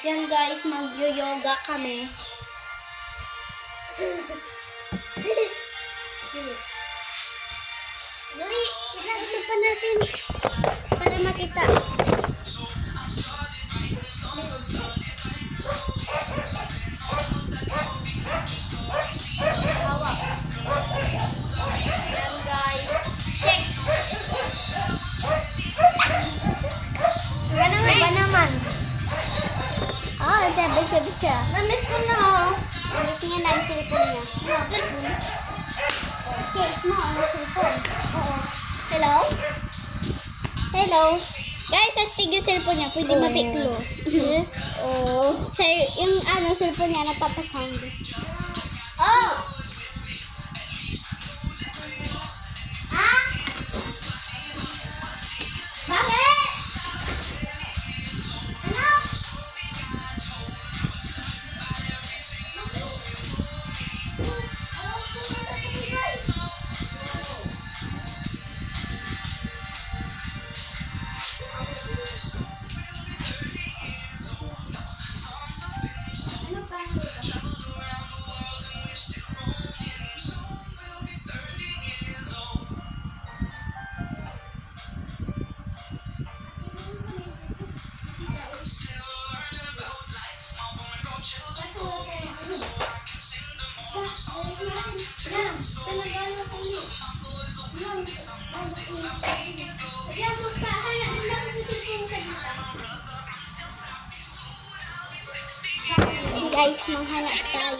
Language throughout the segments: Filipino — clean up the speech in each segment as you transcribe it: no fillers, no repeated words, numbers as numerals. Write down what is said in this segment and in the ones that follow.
Yan guys, mag-yoga kami. Dali, ilang pa natin para makita. Yan guys, shake. Ba naman? Oh, sabi siya. Namiss ko na oh. Namiss niya na yung cellphone niya. Cellphone? Case mo, ang cellphone. Oo. Hello? Hello? Guys, astig yung cellphone niya. Pwede mapiklo. Oo. So, yung cellphone niya, napapasound. Oh! Ah? Bakit? Guys, manghanap tayo.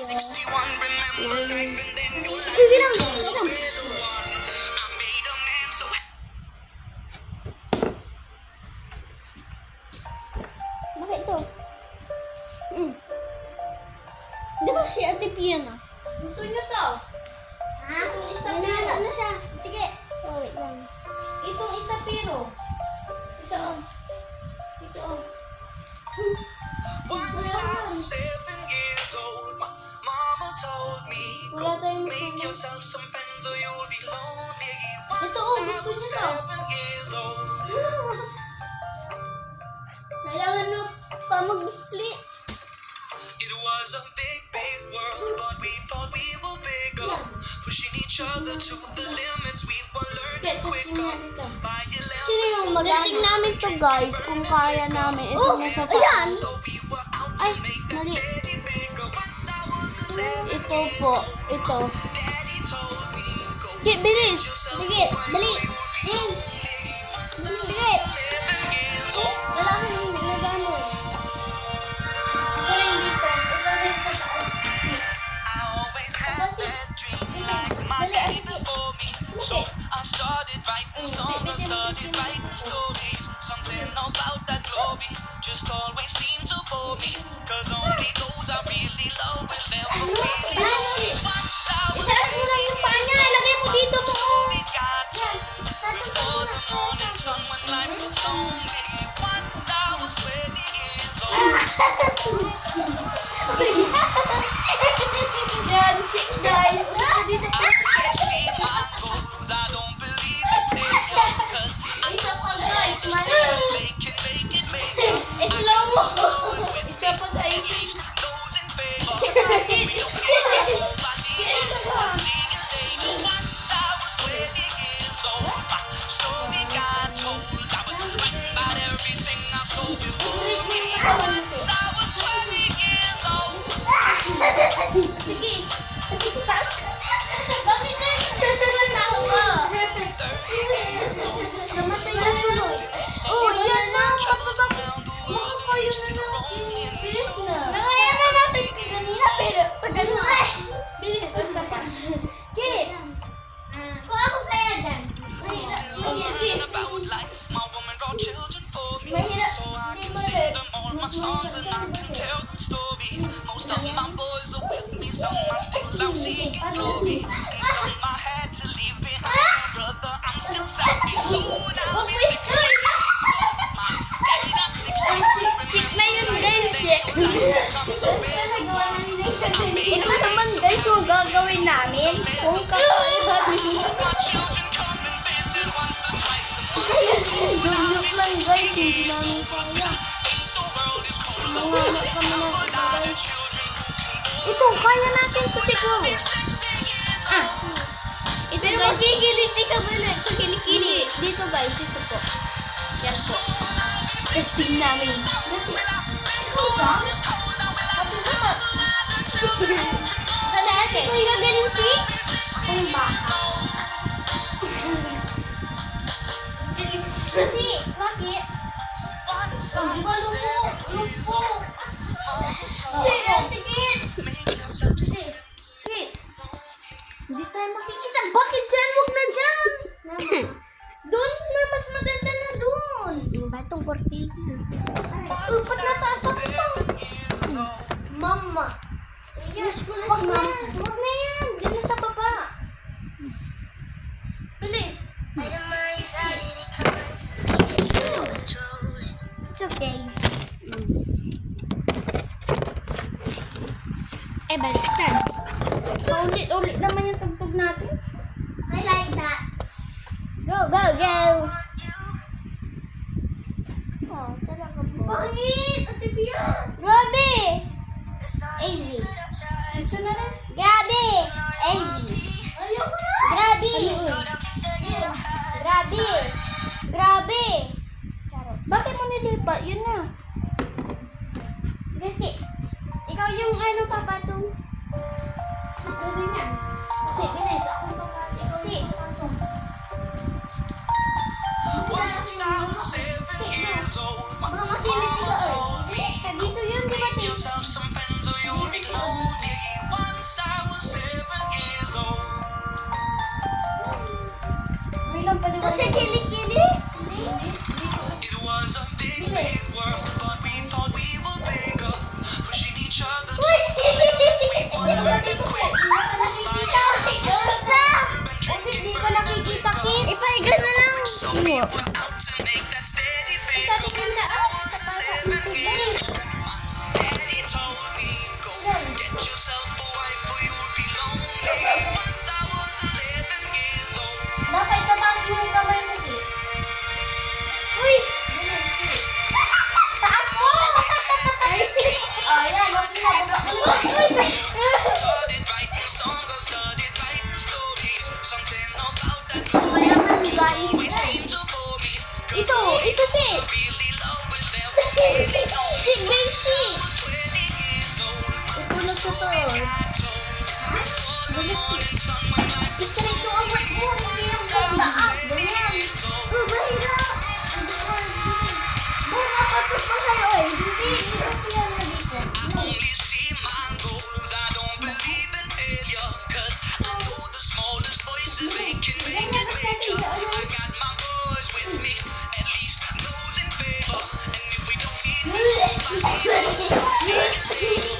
Bilang. Bakit ito? Di ba si Ate Piana? Gusto niya to? Ha? Itong isa pero. Ano siya? Sige. Oh, wait lang. Itong isa pero. Ito oh. Ito oh. Once I was 7 years old, my mama told me, go make yourself some friends or you'll be lonely. Once I was 7 years old. Nagagano pa mag-split. It was a big, big world, but we thought we were bigger. Pushing each other to the limits, we were learning quicker. By 11, Sino yung mag-testing namin to guys kung kaya namin. Ito na sa taas. so we were out to Ay, make that mali. steady figure. Once I was 11, Ito po. Ito. Daddy told me, go Okay, bilis. Sige, dali. Din. Sige. 11 years old. Lalaki yung nagano. Ito rin dito. Ito rin sa taas. I always had that dream like my baby before me. So I started writing songs, I started writing stories. Something about that glory just always seemed to bore me. Cause only those I really love will never really know me. Once I was Itaas mo lang yung paa niya. Ilagay mo dito po. slowly got to before the morning sun when life was lonely. Once I was 20 years old. Yan, chick guys. I see my goals, I don't believe that they are. Cause I Isa know pa the guys. signs Mali. that they can make it major. Slow mo. Isa pa guys. Those in favor, we don't care about nobody. See you later. Once I was 20 years old, my story got told. I was writing about everything I saw before me. Once I was 20 years old. Sige. Taas ka. Bakit ka natawa? Namatay na tuloy. Oh, yan na. Mukha kayo na lang. Bilis na. Nakaya na natin kanina pero tagal na. Bilis na sa pa. Kit. Kung ako kaya dyan. Learn about life, my woman brought children for me. Mahirap. So I can sing them all my songs and I can tell them stories. Most of my boys are with me, some are still out seeking glory. And some I had to leave behind. Brother, I'm still savvy, soon I'll be 6 years old. My daddy got 6 years. Shik na yun guys, shik. Ito naman guys, yung gagawin namin. Kung kakayanin. My children come and visit once or twice a month. Joke lang guys, hindi namin kaya. The world is cold. Mga anak kaya natin to siguro. Ah. Ito Pero guys. magigiliti ka ba na sa kilikili? Dito guys, ito po. Yan po. Testing namin. Kasi, ikaw ba? Sa lahat eh. Ikaw yung gagaling si? Ako yung baka. Kasi, bakit? Oh, di ba lupo? Sige, tikit! Wait. Hindi tayo makikita. Bakit dyan? Huwag na dyan. Doon na, mas maganda na doon. Batong kortina. Upat na taas ako pa. Mama. Yes, ko na Huwag si na mama. yan. Huwag na yan. Dyan na sa baba. Bilis. It's okay. Baliktad. Paulit-ulit naman yung tugtog natin. I like that. Go, go, go! Oh, talaga po. Bakit? Ate Pia! Grabe! Easy. Ito na rin. Grabe! Easy. Ayoko na. Grabe! Grabe! Grabe! Bakit mo nilipa? Yun na. Kasi, ikaw yung ano, papatong. Gawin na. Kasi, bilis. Ako yung papatong. Kasi, Once I was 7 years old, my mga makinig mama ka told me, dito yun, di ba? make yourself some friends or you'll be lonely. Once I was 7 years old. May lang pala. Kasi kilikili? Hindi. It was a big, big world, but we thought we were bigger, pushing each other to limits we were learning quick. Hindi ko nakikita, kids. Ipaigan na lang. So we were out to make that steady figure. Once I was 11 years old, my daddy told me, go get yourself a wife or you'll be lonely. Once I was 11 years old. Dapat tataas mo yung kamay mo, eh. Uy! Taas mo! Oh, yan. Okay na. Started writing songs, I started writing stories. Something about that Mayaman, guys. always seemed to bore me. Ito si. Really love with them, really know. Si Gracie. I was 20 years old. Ikulog ko to. Bilis si. Straight to award mo. Hindi yung taas. Ganyan. Mahirap. Bunga pa ito pa sa'yo eh. Hindi. Dito siya na dito. I only see my goals. I don't believe in failure. 'Cause I know the smallest voices, they can make it major. I got my boys with me, at least those in favor. And if we don't need nobody, see you later.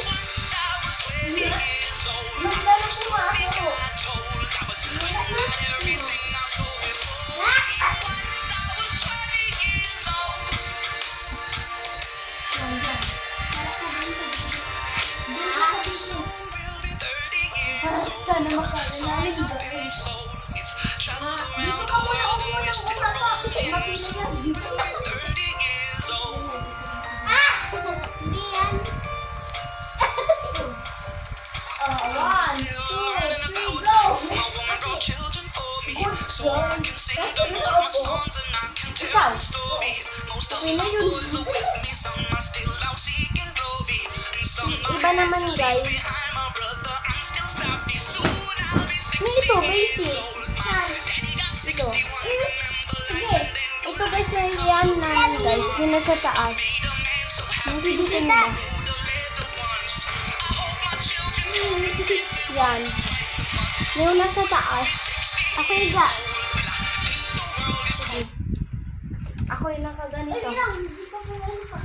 Once I was 20 years old, Mas lalo po I ako. got told I was not everything I saw before me. Once I was 20 years old. Soon we'll be 30 years old. Sana makakalamin Songs have been sold. We've traveled around the world and we're still roaming. Soon we'll be 30 years old. Ah! Hindi yan. Still learning about life. My woman brought children for me, so I can sing them all my songs and I can tell them stories. Most of my boys are with me, some are still out seeking glory, and some are Iba naman, guys. behind my brother. I'm still savvy. Soon I'll be 60 Ito, years basic. old. My daddy got 61. Remember Sige. life and then Ito guys, yung yan namin guys. Yun na sa taas. made a man so happy. Nakikita niyo ba? Who the little ones. I hope my children know me visit Yan. twice a month. Yung nasa taas. Ako yung ga. Ako yung nakaganito. Hindi pa po yan pa.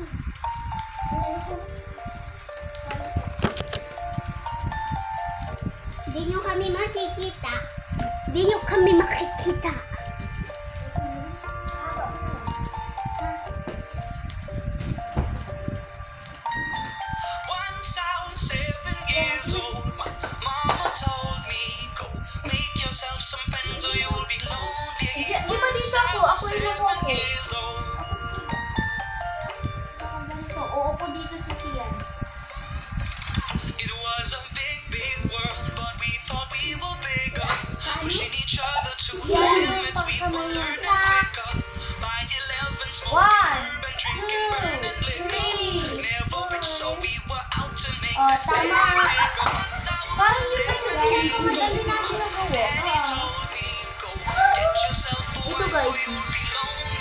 Hindi nyo kami makikita. Hindi nyo kami makikita. Once I was 7 years old, my mama told me, go make yourself some friends or you'll be lonely. Di ba Once dito I ako? was Ako yung 7 ako. years old. Ganito. Oo po dito si Sian. It was a big, tama. Parang hindi pa sila yung madali natin nagawa. Ito guys.